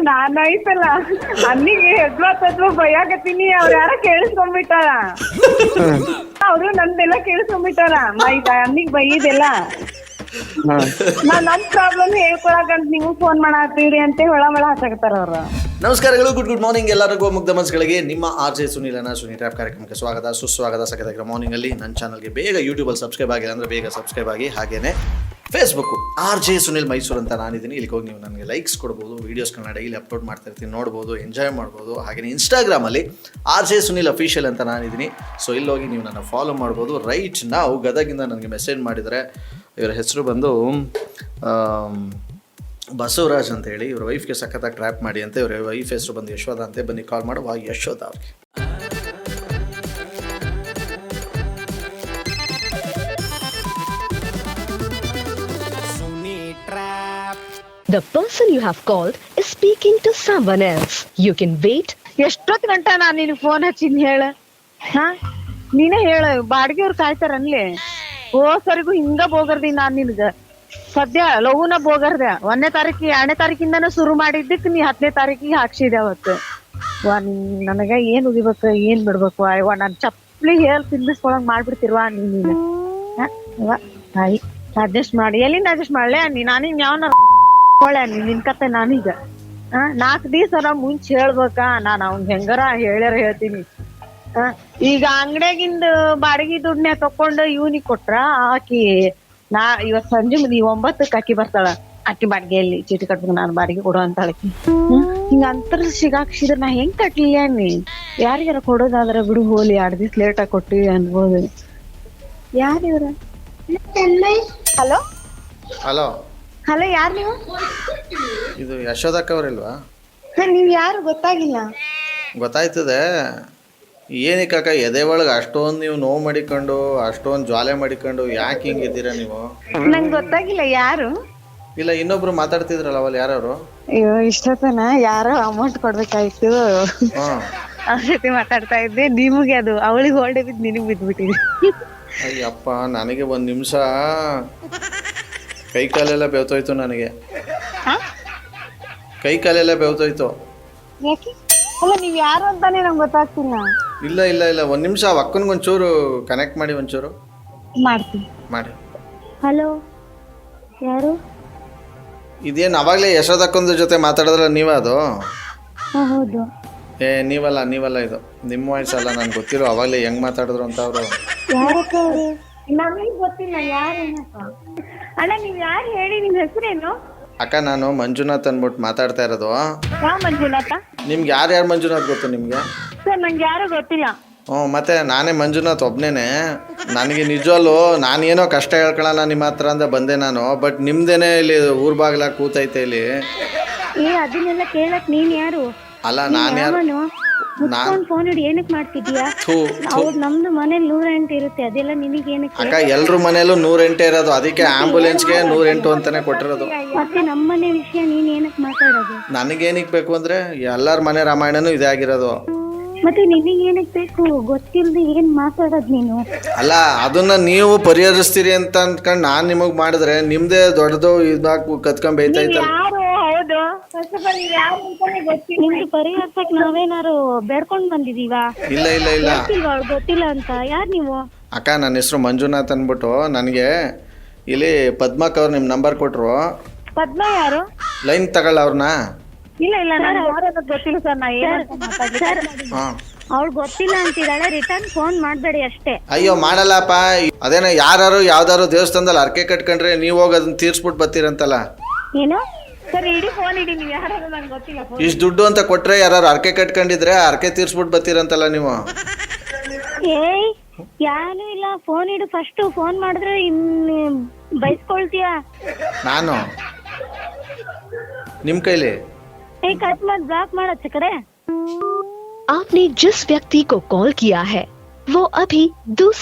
ನಾನ್ ಐತಲ್ಲ ಅನ್ನಿಗೆ ಹೆದ್ವಾ ಭಯಾಗತ್ತೀನಿ. ಅವ್ರ ಯಾರ ಕೇಳಿಸ್ಕೊಂಡ್ಬಿಟ್ಟಾರ, ಅವ್ರು ನಂದೆಲ್ಲ ಕೇಳಿಸ್ಕೊಂಡ್ಬಿಟ್ಟಾರ. ಅನ್ನಿಗ್ ಬೈದೆಲ್ಲ ನನ್ ಪ್ರಾಬ್ಲಮ್ ಹೇಳ್ಕೊಳಕಂತ ನೀವು ಫೋನ್ ಮಾಡತ್ತೀರಿ ಅಂತ ಹೊಳ ಹಚ್ಚಾಕತ್ತಾರ ಅವ್ರು. ನಮಸ್ಕಾರಗಳು, ಗುಡ್ ಮಾರ್ನಿಂಗ್ ಎಲ್ಲರಿಗೂ. ಮುಗ್ಧ ಮನಸ್ಸುಗಳಿಗೆ ನಿಮ್ಮ RJ ಸುನಿಲನ ಸುನಿ ಟ್ರ್ಯಾಪ್ ಕಾರ್ಯಕ್ರಮಕ್ಕೆ ಸ್ವಾಗತ, ಸುಸ್ವಾಗತ. ಸಕತಾಗಿರೋ ಮಾರ್ನಿಂಗಲ್ಲಿ ನನ್ನ ಚಾನಲ್ಗೆ ಬೇಗ ಯೂಟ್ಯೂಬಲ್ಲಿ ಸಬ್ಸ್ಕ್ರೈಬ್ ಆಗಿಲ್ಲ ಅಂದರೆ ಬೇಗ ಸಬ್ಸ್ಕ್ರೈಬ್ ಆಗಿ. ಹಾಗೇನೆ ಫೇಸ್ಬುಕ್ಕು RJ ಸುನಿಲ್ ಮೈಸೂರು ಅಂತ ನಾನಿದ್ದೀನಿ. ಇಲ್ಲಿಗೆ ಹೋಗಿ ನೀವು ನನಗೆ ಲೈಕ್ಸ್ ಕೊಡ್ಬೋದು, ವೀಡಿಯೋಸ್ಗಳನ್ನ ಡೈಲಿ ಅಪ್ಲೋಡ್ ಮಾಡ್ತಾ ಇರ್ತೀನಿ, ನೋಡ್ಬೋದು, ಎಂಜಾಯ್ ಮಾಡ್ಬೋದು. ಹಾಗೆಯೇ ಇನ್ಸ್ಟಾಗ್ರಾಮಲ್ಲಿ RJ ಸುನಿಲ್ ಅಫಿಷಿಯಲ್ ಅಂತ ನಾನಿದ್ದೀನಿ. ಸೊ ಇಲ್ಲೋಗಿ ನೀವು ನನ್ನ ಫಾಲೋ ಮಾಡ್ಬೋದು. ರೈಟ್ ನಾವು ಗದಗಿಂದ ನನಗೆ ಮೆಸೇಜ್ ಮಾಡಿದರೆ, ಇವರ ಹೆಸರು ಬಂದು ಬಸವರಾಜ್ ಅಂತ ಹೇಳಿ. ಇವ್ರ ವೈಫ್ಗೆ ಸಖತ್ತಾಗಿ ಟ್ರ್ಯಾಪ್ ಮಾಡಿ ಅಂತ. ಇವ್ರ ವೈಫ್ ಹೆಸರು ಬಂದು ಯಶೋಧ ಅಂತ. ಬನ್ನಿ ಕಾಲ್ ಮಾಡುವ ಯಶೋಧ ಅವ್ರಿಗೆ. The person you have called is speaking to someone else. You can wait. ಎಷ್ಟೊತ್ತು ಗಂಟ ನಾನ್ ನಿನ್ ಫೋನ್ ಹಚ್ಚಿನ್ ಹೇಳ, ನೀನೇ ಹೇಳ. ಬಾಡಿಗೆಯವ್ರು ಕಾಯ್ತಾರ ಅನ್ಲಿ. ಸರಿಗೂ ಹಿಂಗ ಬೋಗರ್ದಿ ನಾನ್ ನಿನ್ಗ. ಸದ್ಯ ಲಘುನ ಬೋಗರ್ದೆ. 1ನೇ ತಾರೀಕಿಗೆ 2ನೇ ತಾರೀಕಿಂದಾನು ಶುರು ಮಾಡಿದ್ದಕ್ ನೀ 10ನೇ ತಾರೀಕಿಗೆ ಹಾಕ್ಸಿದೆ ಅವತ್ತು. ನನಗ ಏನ್ ಉಗಿಬೇಕು ಏನ್ ಬಿಡ್ಬೇಕು? ನಾನ್ ಚಪ್ಲಿ ಹೇಳಿ ತಿನ್ನಿಸ್ಕೊಳಂಗ್ ಮಾಡ್ಬಿಡ್ತಿರ್ವಾ ನೀನು. ತಾಯಿ ಅಡ್ಜಸ್ಟ್ ಮಾಡಿ. ಎಲ್ಲಿಂದ ಅಡ್ಜಸ್ಟ್ ಮಾಡ್ಲೆ ನಾನಿನ್ ಯಾವನ ನಿನ್ ಕತೆ. ನಾನೀಗ 4 ದಿವಸ ಮುಂಚೆ ಹೇಳ್ಬೇಕಾ? ನಾನ್ ಅವ್ನ್ ಹೆಂಗಾರ ಹೇಳ್ಯಾರ ಹೇಳ್ತೀನಿ. ಈಗ ಅಂಗಡಿಯಾಗಿಂದ ಬಾಡಿಗೆ ದುಡ್ಡನ್ನ ತಕೊಂಡು ಇವ್ನಿಗೆ ಕೊಟ್ರ, ಆಕಿ ಇವತ್ ಸಂಜೆ 9ಕ್ಕೆ ಆಕಿ ಬರ್ತಾಳ. ಆಕಿ ಬಾಡಿಗೆಯಲ್ಲಿ ಚೀಟಿ ಕಟ್ಬೇಕು, ನಾನು ಬಾಡಿಗೆ ಕೊಡೋ ಅಂತ ಹೇಳಕಿ. ಹಿಂಗ ಅಂತರ ಸಿಗಾಕ್ಸಿದ್ರ ನಾ ಹೆಂಗ್ ಕಟ್ಲಿಲ್ಲ ನೀ? ಯಾರಿಗಾರ ಕೊಡೋದಾದ್ರ ಬಿಡು, ಹೋಲಿ 2 ದಿವ್ಸ ಲೇಟ್ ಆಗಿ ಕೊಟ್ಟಿವಿ ಅನ್ಬೋದು. ಯಾರಿವ್ರ? ಹಲೋ ಹಲೋ ಹಲೋ, ಯಾರು ನೀವು? ಇದು ಯಶೋಧಕ್ಕ ಅವರಿಲ್ವಾ? ನೀವ್ ಯಾರು ಗೊತ್ತಾಗಿಲ್ಲ. ಗೊತ್ತಾಯ್ತದೆ. ಏನಕ್ಕಾಕ ಎದೆ ಒಳಗೆ ಅಷ್ಟೊಂದು ನೀವು ನೋವು ಮಾಡಿಕೊಂಡು, ಅಷ್ಟೊಂದು ಜ್ವಾಲೆ ಮಾಡಿಕೊಂಡು ಯಾಕೆ ಹಿಂಗಿದ್ದೀರಾ ನೀವು? ನಂಗೆ ಗೊತ್ತಾಗಿಲ್ಲ ಯಾರು. ಇಲ್ಲ, ಇನ್ನೊಬ್ರು ಮಾತಾಡ್ತಿದ್ರಲ್ಲ ಅವಲ್ಲಿ, ಯಾರವರು? ಅಯ್ಯೋ, ಇಷ್ಟೊತ್ತನ ಯಾರೋ ಅಮೌಂಟ್ ಕೊಡ್ಬೇಕಾಯ್ತು, ಅವ್ರ ಜೊತೆ ಮಾತಾಡ್ತಾ ಇದ್ದೆ. ನಿಮಗೆ ಅದು ಅವಳಿಗೆ ಹೊಲ್ಡೆ ಬಿದ್ದು ನಿನಗೆ ಬಿದ್ದ್ಬಿಟ್ಟಿದೆ. ಅಯ್ಯಪ್ಪ, ನನಗೆ 1 ನಿಮಿಷ ಕೈ ಕಾಲೆಲ್ಲ ಬೆವ್ತೋಯ್ತು. ನನಗೆ ಕೈ ಕಾಲೆಲ್ಲ ಬೆವ್ತೋಯ್ತು. ಯಾಕೆ? ಅಲ್ಲ, ನೀವ್ ಯಾರು ಅಂತಾನೆ ನಂಗೆ ಗೊತ್ತಾಗ್ತಿಲ್ಲ. ಇಲ್ಲ ಇಲ್ಲ ಇಲ್ಲ, 1 ನಿಮಿಷ ಅಕ್ಕನಿಗೊಂಚೂರು ಕನೆಕ್ಟ್ ಮಾಡಿ, ಒಂಚೂರು ಮಾಡ್ತೀನಿ ಮಾಡಿ. ಹಲೋ, ಯಾರು? ಇದೇನು ಅವಾಗಲೇ ಯಶೋದಕ್ಕೊಂದು ಜೊತೆ ಮಾತಾಡಿದ್ರೆ ನೀವೇ ಅದು? ಹೌದು. ನೀವಲ್ಲ ಇದು ನಿಮ್ಮ ವಾಯ್ಸ್ ಅಲ್ಲ. ನನ್ಗೆ ಗೊತ್ತಿರೋ ಅವಾಗಲೇ ಹೆಂಗ್ ಮಾತಾಡಿದ್ರು ಅಂತ ಅವರು. ಯಾರಕ್ಕ ಅವರು? ನಮಗೆ ಗೊತ್ತಿಲ್ಲ ಯಾರೇನಪ್ಪ. ಅಣ್ಣ, ನೀವ್ ಯಾರು ಹೇಳಿ? ನಿಮ್ ಹೆಸರೇನು? ಅಕ್ಕ, ನಾನು ಮಂಜುನಾಥ್ ಅಂದ್ಬಿಟ್ಟು ಮಾತಾಡ್ತಾ ಇರೋದು. ಯಾವ ಮಂಜುನಾಥ? ನಿಮ್ಗೆ ಯಾರ್ಯಾರು ಮಂಜುನಾಥ್ ಗೊತ್ತು ನಿಮ್ಗೆ? ಸರ್, ನಂಗೆ ಯಾರು ಗೊತ್ತಿಲ್ಲ. ಮತ್ತೆ ನಾನೇ ಮಂಜುನಾಥ್ ಒಬ್ನೇನೆ. ನನಗೆ ನಿಜವಲ್ಲೂ ನಾನೇನೋ ಕಷ್ಟ ಹೇಳ್ಕೊಳ್ಳೋಣ ನಿಮ್ಮ ಹತ್ರ ಅಂತ ಬಂದೆ ನಾನು. ಬಟ್ ನಿಮ್ದೇನೆ ಇಲ್ಲಿ ಊರ್ ಬಾಗ್ಲ ಕೂತೈತೆ ಇಲ್ಲಿ. ಅದನ್ನೆಲ್ಲ ಕೇಳಕ್ ನೀನ್ ಯಾರು? ಅಲ್ಲ, ನಾನು ಯಾರು? ಫೋನ್ ಹಿಡಿ ಏನಕ್ ಮಾಡ್ತಿದ್ಯಾ? ಅವ್ರು ನಮ್ದು ಮನೇಲಿ 108 ಇರುತ್ತೆ, ಅದೆಲ್ಲ ನಿನಗೆ ಏನಕ್ಕೆ? ಅಕ್ಕ, ಎಲ್ರ ಮನೇಲೂ 108 ಇರೋದು, ಅದಕ್ಕೆ ಆಂಬುಲೆನ್ಸ್ಗೆ 108 ಅಂತಾನೆ ಕೊಟ್ಟಿರೋದು. ಮತ್ತೆ ನಮ್ಮ ಮನೆ ವಿಷಯ ನೀನ್ ಏನಕ್ ಮಾತಾಡೋದು? ನನಗೇನಕ್ಕೆ ಬೇಕು ಅಂದ್ರೆ ಎಲ್ಲರ ಮನೆ ರಾಮಾಯಣನೂ ಇದೇ ಆಗಿರೋದು. ಮತ್ತೆ ನಿನಗೆ ಏನಕ್ ಬೇಕು? ಗೊತ್ತಿಲ್ಲದೆ ಏನ್ ಮಾತಾಡೋದ್ ನೀನು? ಅಲ್ಲ, ಅದನ್ನ ನೀವು ಪರಿಹರಿಸ್ತೀರಿ ಅಂತ ಅನ್ಕೊಂಡ್ ನಾನ್ ನಿಮಗ್ ಮಾಡಿದ್ರೆ ನಿಮ್ದೇ ದೊಡ್ಡದು ಇದಾಕ್ ಕತ್ಕೊಂಡ್ ಬೈತೈತಲ್ಲ. ಯಾರು? ಹೌದು, ನಿಮ್ದು ಪರಿಹರಿಸಕ್ ನಾವೇನಾರು ಬೇಡ್ಕೊಂಡ್ ಬಂದಿದೀವ? ಇಲ್ಲ ಇಲ್ಲ ಇಲ್ಲ, ಗೊತ್ತಿಲ್ಲ ಅಂತ. ಯಾರು ನೀವು? ಅಕ್ಕ, ನನ್ನ ಹೆಸರು ಮಂಜುನಾಥ್ ಅಂದ್ಬಿಟ್ಟು. ನನಗೆ ಇಲ್ಲಿ ಪದ್ಮಕ್ ಅವ್ರು ನಿಮ್ ನಂಬರ್ ಕೊಟ್ರು. ಪದ್ಮ ಯಾರು? ಲೈನ್ ತಗೊಳ್ಳ ಅವ್ರನ್ನ. ಇಲ್ಲ ಇಲ್ಲ, ಗೊತ್ತಿಲ್ಲ ಸರ್. ನಾ ಅವ್ಳು ಗೊತ್ತಿಲ್ಲ ಅಂತಿದ್ದಾಳೆ. ರಿಟರ್ನ್ ಫೋನ್ ಮಾಡ್ಬೇಡಿ ಅಷ್ಟೇ. ಅಯ್ಯೋ, ಮಾಡಲ್ಲಪ್ಪ. ಅದೇನೋ ಯಾರು ಯಾವ್ದಾರು ದೇವಸ್ಥಾನದಲ್ಲಿ ಅರ್ಕೆ ಕಟ್ಕೊಂಡ್ರೆ ನೀವು ಹೋಗಿ ಅದನ್ನ ತೀರ್ಸ್ಬಿಟ್ಟು ಬರ್ತೀರಂತಲ್ಲ. ಏನು? ಸರ್, ಇಡೀ ಫೋನ್ ಇಡಿ. ನೀವು ಯಾರು ನಂಗೆ ಗೊತ್ತಿಲ್ಲ. ಇಷ್ಟು ದುಡ್ಡು ಅಂತ ಕೊಟ್ರೆ ಯಾರು ಅರ್ಕೆ ಕಟ್ಕೊಂಡಿದ್ರೆ ಅರ್ಕೆ ತೀರ್ಸ್ಬಿಟ್ಟು ಬರ್ತೀರಂತಲ್ಲ ನೀವು. ಏಯ್, ಯಾರು ಇಲ್ಲ. ಫೋನ್ ಇಡು ಫಸ್ಟ್. ಫೋನ್ ಮಾಡಿದ್ರೆ ಬೈಸ್ಕೊಳ್ತೀಯ. ನಾನು ನಿಮ್ ಕೈಲಿ कट मत ब्लॉक मार अच्छे करे। आपने जिस व्यक्ति को कॉल किया है वो अभी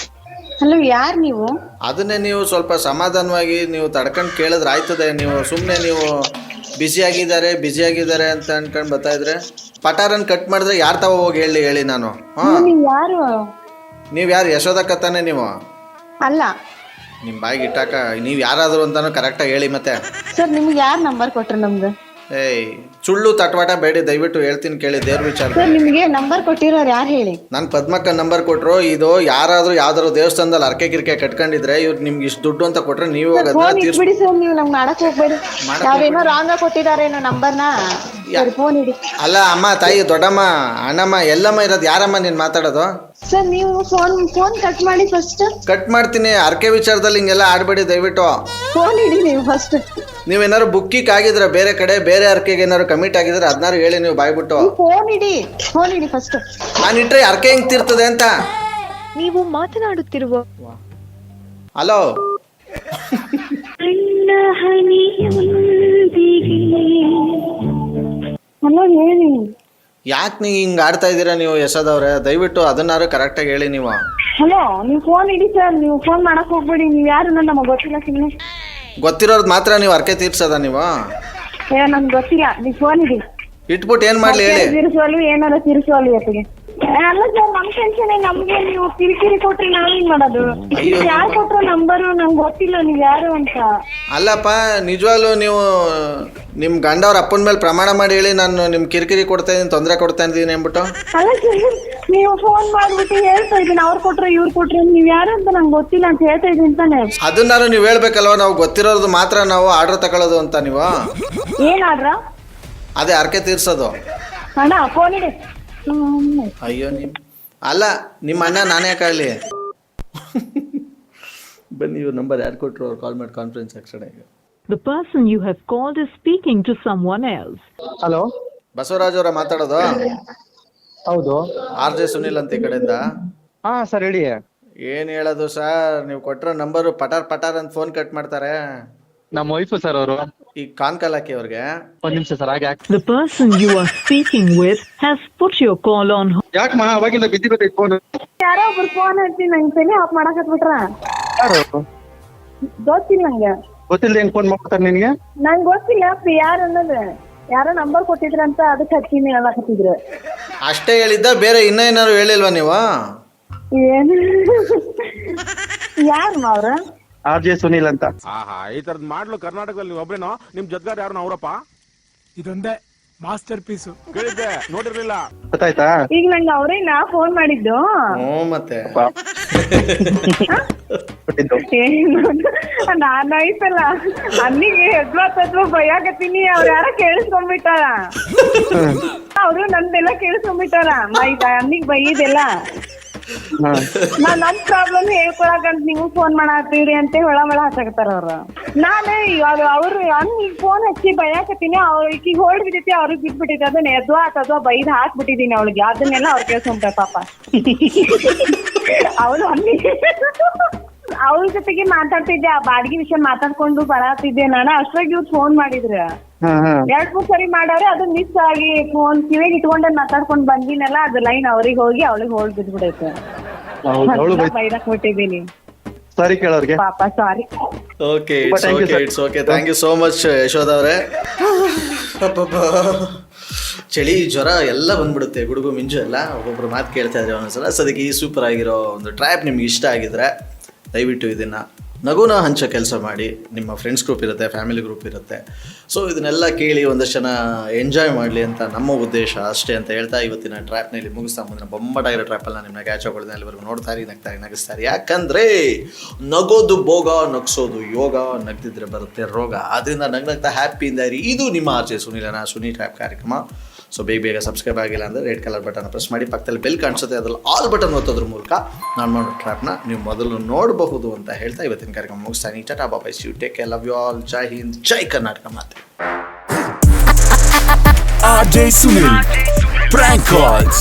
ಹಲೋ, ಯಾರು ನೀವು? ಅದನ್ನೇ ನೀವು ಸ್ವಲ್ಪ ಸಮಾಧಾನವಾಗಿ ನೀವು ತಡ್ಕೊಂಡು ಕೇಳಿದ್ರೆ ಆಯ್ತದೆ. ನೀವು ಸುಮ್ಮನೆ ನೀವು ಬ್ಯುಸಿ ಆಗಿದ್ದಾರೆ ಅಂತ ಅನ್ಕೊಂಡು ಬರ್ತಾ ಇದ್ರೆ ಪಟಾರನ್ ಕಟ್ ಮಾಡಿದ್ರೆ ಯಾರು ತಾವ ಹೋಗಿ ಹೇಳಿ ನಾನು. ನೀವು ಯಾರು? ನೀವು ಯಾರು? ಯಶೋದಕ್ಕ ತಾನೆ ನೀವು? ಅಲ್ಲ, ನಿಮ್ಮ ಬಾಯಿಗೆ ಇಟ್ಟಾಕ ನೀವು ಯಾರಾದರೂ ಅಂತಾನು ಕರೆಕ್ಟಾಗಿ ಹೇಳಿ ಮತ್ತೆ. ಸರ್ ನಿಮ್ಗೆ ಯಾರು ನಂಬರ್ ಕೊಟ್ರಿ ನಮ್ಗೆ? ಏಯ್ ಸುಳ್ಳು ತಟ್ವಾಟ ಬೇಡಿ, ದಯವಿಟ್ಟು ಹೇಳ್ತೀನಿ ಕೇಳಿ ದೇವ್ರ ವಿಚಾರ. ಸರ್ ನಿಮ್ಗೆ ನಂಬರ್ ಕೊಟ್ಟಿರೋರು ಯಾರು ಹೇಳಿ? ನಾನು ಪದ್ಮಕ್ಕ ನಂಬರ್ ಕೊಟ್ಟರು. ಇದು ಯಾರಾದರೂ ಯಾವ್ದಾದ್ರು ದೇವಸ್ಥಾನದಲ್ಲಿ ಅರ್ಕೆ ಕಿರ್ಕೆ ಕಟ್ಕೊಂಡಿದ್ರೆ ಇವ್ರು ನಿಮ್ಗೆ ಇಷ್ಟು ದುಡ್ಡು ಅಂತ ಕೊಟ್ರೆ ನೀವು ಫೋನ್ ಇಟ್ಬಿಡಿ ಸರ್, ನೀವು ನಮ್ಗೆ ಮಾಡಕ್ ಹೋಗ್ಬೇಡಿ. ನಾವೇನೋ ರಾಂಗ ಕೊಟ್ಟಿದಾರೇನೋ ನಂಬರ್ನ. ಫೋನ್ ಇಡಿ. ಅಲ್ಲ ಅಮ್ಮ, ತಾಯಿ, ದೊಡ್ಡಮ್ಮ, ಅಣ್ಣಮ್ಮ, ಎಲ್ಲಮ್ಮ ಇರೋದು ಯಾರಮ್ಮ ನೀನು ಮಾತಾಡೋದು? ಸರ್ ನೀವು ಫೋನ್ ಕಟ್ ಮಾಡಿ ಫಸ್ಟ್. ಕಟ್ ಮಾಡ್ತೀನಿ. ಅರ್ಕೆ ವಿಚಾರದಲ್ಲಿ ಹಿಂಗೆಲ್ಲ ಆಡಬೇಡಿ ದಯವಿಟ್ಟು. ಫೋನ್ ಇಡಿ ನೀವು ಫಸ್ಟ್. ನೀವೇನಾದ್ರು ಬುಕ್ಕಿಂಗ್ ಆಗಿದ್ರೆ ಬೇರೆ ಕಡೆ, ಬೇರೆ ಅರ್ಕೆಗೆ ಏನಾದ್ರು ಕಮಿಟ್ ಆಗಿದ್ರೆ ಅದನ್ನಾರು ಹೇಳಿ ನೀವು ಬಾಯ್ಬಿಟ್ಟು. ಫೋನ್ ಇಡಿ ಫಸ್ಟ್. ನಾನು ಇಟ್ರೆ ಅರ್ಕೆ ಹೆಂಗ್ ತೀರ್ತದೆ ಅಂತ. ನೀವು ಮಾತನಾಡುತ್ತಿರುವ ಹಲೋ, ಹಲೋ ಹೇಳಿ. ಯಾಕೆ ನೀವು ಹಿಂಗೆ ಆಡ್ತಾ ಇದ್ದೀರಾ ನೀವು ಯಶೋದವ್ರೆ? ದಯವಿಟ್ಟು ಅದನ್ನಾರು ಕರೆಕ್ಟಾಗಿ ಹೇಳಿ ನೀವು. ಹಲೋ, ನೀವು ಫೋನ್ ಇಡಿ ಸರ್. ನೀವು ಫೋನ್ ಮಾಡಕ್ ಹೋಗ್ಬೇಡಿ. ನೀವು ಯಾರು ನಮಗೆ ಗೊತ್ತಿಲ್ಲ. ಸುಮ್ಮನೆ ಗೊತ್ತಿರೋದು ಮಾತ್ರ ನೀವು ಅರ್ಕೆ ತೀರ್ಸದ ನೀವು? ನಮ್ಗೆ ಗೊತ್ತಿಲ್ಲ. ನೀವು ಫೋನ್ ಇಡಿ. ಇಟ್ಬಿಟ್ಟು ಏನು ಮಾಡಲಿ ಹೇಳಿ? ತಿರ್ಸೋಲ್ವಿ ಏನಾರ ತಿರ್ಸೋಲ್ವಿ ಅತ್ತಿಗೆ. ಅಲ್ಲ ಸರ್, ನಮ್ ಟೆನ್ಷನ್ ನಮ್ಗೆ. ನೀವು ಕಿರಿಕಿರಿ ಕೊಟ್ರಿ ನಾವೇನ್ ಮಾಡೋದು? ಯಾರು ಕೊಟ್ರ ನಂಬರು? ನಂಗೆ ಗೊತ್ತಿಲ್ಲ ನೀವು ಯಾರು ಅಂತ. ಅಲ್ಲಪ್ಪ, ನಿಜವಾಗ್ಲೂ ನೀವು ನಿಮ್ಮ ಗಂಡವ್ರ ಅಪ್ಪನ ಮೇಲೆ ಪ್ರಮಾಣ ಮಾಡಿ ಹೇಳಿ ನಾನು ನಿಮ್ ಕಿರಿಕಿರಿ ಕೊಡ್ತಾ ಇದ್ದೀನಿ, ತೊಂದರೆ ಕೊಡ್ತಾ ಇದ್ದೀನಿ ಅಂದ್ಬಿಟ್ಟು. ಅಲ್ಲ ಸರ್, ನೀವು ಫೋನ್ ಮಾಡ್ಬಿಟ್ಟು ಹೇಳ್ತಾ ಇದ್ದೀನಿ ಅವ್ರು ಕೊಟ್ರೆ ಇವ್ರು ಕೊಟ್ರೆ. ನೀವ್ ಯಾರು ಅಂತ ನಂಗೆ ಗೊತ್ತಿಲ್ಲ ಅಂತ ಹೇಳ್ತಾ ಇದ್ದೀನಿ ತಾನೆ. ಅದನ್ನಾರು ನೀವು ಹೇಳ್ಬೇಕಲ್ವ? ನಾವು ಗೊತ್ತಿರೋದು ಮಾತ್ರ ನಾವು ಆರ್ಡರ್ ತಗೊಳ್ಳೋದು ಅಂತ ನೀವು. ಏನ್ ಆಡ್ರ? ಅದೇ ಅರ್ಕೆ ತೀರ್ಸೋದು. ಅಣ್ಣ ಫೋನ್ ಇಡಿ. ಅಯ್ಯೋ ಅಲ್ಲ, ನಿಮ್ಮ ಅಣ್ಣ ನಾನೇ ಯಾಕಾಗಲಿ? ಬನ್ನಿ, ಇವ್ರ ನಂಬರ್ ಯಾರು ಕೊಟ್ಟರು? ಅವ್ರು ಕಾಲ್ ಮಾಡಿ ಕಾನ್ಫರೆನ್ಸ್ ಹಾಕ್ಸೋಣ ಈಗ. The person you have called is speaking to someone else. Hello, Basavaraj ಅವರ ಮಾತಾಡೋದು? ಹೌದು. RJ ಸುನಿಲ್ ಅಂತ ಈ ಕಡೆಯಿಂದ. ಹಾ ಸರ್ ಹೇಳಿ. ಏನ್ ಹೇಳೋದು ಸರ್, ನೀವು ಕೊಟ್ಟರೆ ನಂಬರು ಪಟಾರ್ ಅಂತ ಫೋನ್ ಕಟ್ ಮಾಡ್ತಾರೆ. ನಮ್ಮ ವೈಫು ಸರ್ ಅವರು. ಈ ಕಾನ್ಕಾಲ್ ಹಾಕಿ ಅವ್ರಿಗೆ. ಒಂದ್ ನಿಮಿಷ ಸರ್, ಹಾಗೆ The person you are speaking with has put your call on hold. ಯಾಕೆ ಮಾ ಅವಾಗಿಂದ ಬಿದ್ದಿ ಬರ್ತೈತೆ ಫೋನ್? ಯಾರೋ ಒಬ್ರು ಫೋನ್ ಹಚ್ಚಿ ನಂಗೆ ತಲೆ ಆಫ್ ಮಾಡಕತ್ಬಿಟ್ರ. ಯಾರು? ಗೊತ್ತಿಲ್ಲ ನಂಗೆ. ಗೊತ್ತಿಲ್ಲ ಹೆಂಗ್ ಫೋನ್ ಮಾಡ್ತಾರೆ ನಿನ್ಗೆ? ನಂಗೆ ಗೊತ್ತಿಲ್ಲ ಯಾರು ಅನ್ನೋದು. ಯಾರೋ ನಂಬರ್ ಕೊಟ್ಟಿದ್ರಂತ ಅದಕ್ಕೆ ಹಚ್ಚಿನಿ ಹೇಳಕತ್ತಿದ್ರು. ಅಷ್ಟೇ ಹೇಳಿದ್ದ, ಬೇರೆ ಏನಾರು ಹೇಳಿಲ್ವಾ ನೀವು? ಏನು ಯಾರು ಅವ್ರ? RJ ಸುನಿಲ್ ಅಂತ. ಆಹಾ, ಈ ತರದ್ ಮಾಡ್ಲು ಕರ್ನಾಟಕದಲ್ಲಿ ನೀವು ಒಬ್ರೇನೋ? ನಿಮ್ ಜೊತೆಗಾರ ಯಾರು ಅವರಪ್ಪ? ಇದೊಂದೇ ಮಾಸ್ಟರ್ ಪೀಸು. ಕೇಳಿದ್ದೆ, ನೋಡಿರ್ಲಿಲ್ಲ. ಗೊತ್ತಾಯ್ತಾ? ಈಗ ನಂಗೆ ಅವ್ರೇನಾ ಫೋನ್ ಮಾಡಿದ್ದು? ಮತ್ತೆ ನಾನು ಐತಲ್ಲ ಅನ್ನಿಗೆ ಹೆದ್ವಾ ಭಯಾಗತ್ತೀನಿ. ಅವ್ರ ಯಾರ ಕೇಳಿಸ್ಕೊಂಡ್ಬಿಟ್ಟಾರ. ಅವರು ನಂದೆಲ್ಲ ಕೇಳಿಸ್ಕೊಂಡ್ಬಿಟ್ಟಾರ. ಅನ್ನಿಗ್ ಬೈದೆಲ್ಲ. ನಮ್ ಪ್ರಾಬ್ಲಮ್ ಹೇಳ್ಕೊಳಕಂತ ನೀವು ಫೋನ್ ಮಾಡತ್ತೀರಿ ಅಂತ ಹೊಳ ಹಚ್ಚಾಕತ್ತಾರ ಅವ್ರು. ನಾನು ಅವ್ರು ಅನ್ನಿಗ್ ಫೋನ್ ಹಚ್ಚಿ ಭಯಾಕತ್ತೀನಿ. ಅವ್ರಿಗೆ ಹೋಳ್ ಬಿದ್ದೈತಿ, ಅವ್ರಿಗೆ ಬಿದ್ಬಿಟ್ಟೈತಿ. ಅದನ್ನ ಎದ್ವಾ ಬೈದ್ ಹಾಕ್ಬಿಟ್ಟಿದೀನಿ ಅವಳಿಗೆ. ಅದನ್ನೆಲ್ಲ ಅವ್ರು ಕೇಳ್ಕೊಂಡ್ರ ಪಾಪ. ಅವಳು ಅನ್ನಿ ಅವ್ರ ಜೊತೆಗೆ ಮಾತಾಡ್ತಿದ್ದೆ, ಆ ಬಾಡಿಗೆ ವಿಷಯ ಮಾತಾಡ್ಕೊಂಡು ಬರತ್ತಿದ್ದೆ ನಾನು. ಅಷ್ಟ್ರಾಗ ಇವ್ರು ಫೋನ್ ಮಾಡಿದ್ರ. 2-3 ಸರಿ ಮಾಡವ್ರೆ. ಅದು ಮಿಸ್ ಆಗಿ ಫೋನ್ ಕಿವಿಗೆ ಇಟ್ಕೊಂಡೆ ಮಾತಾಡ್ಕೊಂಡ್ ಬಂದಿನಲ್ಲ, ಅದು ಲೈನ್ ಅವ್ರಿಗೆ ಹೋಗಿ ಅವಳಿಗೆ ಹೋಗಿ ಬಿದ್ಬಿಡೈತೆ. ಬೈದಾಕ್ ಬಿಟ್ಟಿದ್ದೀನಿ. ಸಾರಿ ಕೇಳೋರ್ಗೆ ಪಾಪ. Sorry. Okay, it's okay. Thank you so much Yashoda ಅವರೇ. ಚಳಿ, ಜ್ವರ ಎಲ್ಲ ಬಂದ್ಬಿಡುತ್ತೆ, ಗುಡುಗು ಮಿಂಜು ಎಲ್ಲ. ಒಬ್ಬೊಬ್ರು ಮಾತು ಕೇಳ್ತಾ ಇದ್ರೆ ಒಂದೊಂದ್ಸಲ. ಸದ್ಯಕ್ಕೆ ಈ ಸೂಪರ್ ಆಗಿರೋ ಒಂದು ಟ್ರ್ಯಾಪ್ ನಿಮ್ಗೆ ಇಷ್ಟ ಆಗಿದ್ರೆ ದಯವಿಟ್ಟು ಇದನ್ನು ನಗುನ ಹಂಚೋ ಕೆಲಸ ಮಾಡಿ. ನಿಮ್ಮ ಫ್ರೆಂಡ್ಸ್ ಗ್ರೂಪ್ ಇರುತ್ತೆ, ಫ್ಯಾಮಿಲಿ ಗ್ರೂಪ್ ಇರುತ್ತೆ. ಸೊ ಇದನ್ನೆಲ್ಲ ಕೇಳಿ ಒಂದಷ್ಟು ಜನ ಎಂಜಾಯ್ ಮಾಡಲಿ ಅಂತ ನಮ್ಮ ಉದ್ದೇಶ ಅಷ್ಟೇ ಅಂತ ಹೇಳ್ತಾ ಇವತ್ತಿನ ಟ್ರ್ಯಾಪ್ನಲ್ಲಿ ಮುಗಿಸ್ತಾ ಮುಂದಿನ ಬೊಂಬಟಾಗಿರೋ ಟ್ರ್ಯಾಪಲ್ಲ ನಿಮ್ಮನ್ನ ಕ್ಯಾಚ್ ಹಾಕೊಳ್ಳೋದು. ಅಲ್ಲಿವರೆಗೂ ನೋಡ್ತಾರೆ, ನಗಿಸ್ತಾರೆ. ಯಾಕಂದರೆ ನಗೋದು ಭೋಗ, ನಗಿಸೋದು ಯೋಗ, ನಗ್ದಿದ್ರೆ ಬರುತ್ತೆ ರೋಗ. ಆದ್ದರಿಂದ ನಗ್ನಗ್ತಾ ಹ್ಯಾಪಿಯಿಂದ ಇರಿ. ಇದು ನಿಮ್ಮ RJ ಸುನಿಲನ ಸುನಿ ಟ್ರ್ಯಾಪ್ ಕಾರ್ಯಕ್ರಮ. ಸೊ ಬೇಗ ಸಬ್ಸ್ಕ್ರೈಬ್ ಆಗಿಲ್ಲ ಅಂದರೆ ರೆಡ್ ಕಲರ್ ಬಟನ್ ಪ್ರೆಸ್ ಮಾಡಿ, ಪಕ್ಕದಲ್ಲಿ ಬೆಲ್ ಕಾಣಿಸುತ್ತೆ, ಅದರಲ್ಲಿ ಆಲ್ ಬಟನ್ ಒತ್ತೋದ್ರ ಮೂಲಕ ನಾನು ಮಾಡೋ ಟ್ರ್ಯಾಪ್ನ ನೀವು ಮೊದಲು ನೋಡಬಹುದು ಅಂತ ಹೇಳ್ತಾ ಇವತ್ತಿನ ಕಾರ್ಯಕ್ರಮ ಮುಗಿಸ್ತಾನೆ. Tata bye, you take care, love you all. ಜೈ ಹಿಂದ್, ಜೈ ಕರ್ನಾಟಕ ಮಾತೆ. RJ Sunil Prank Calls.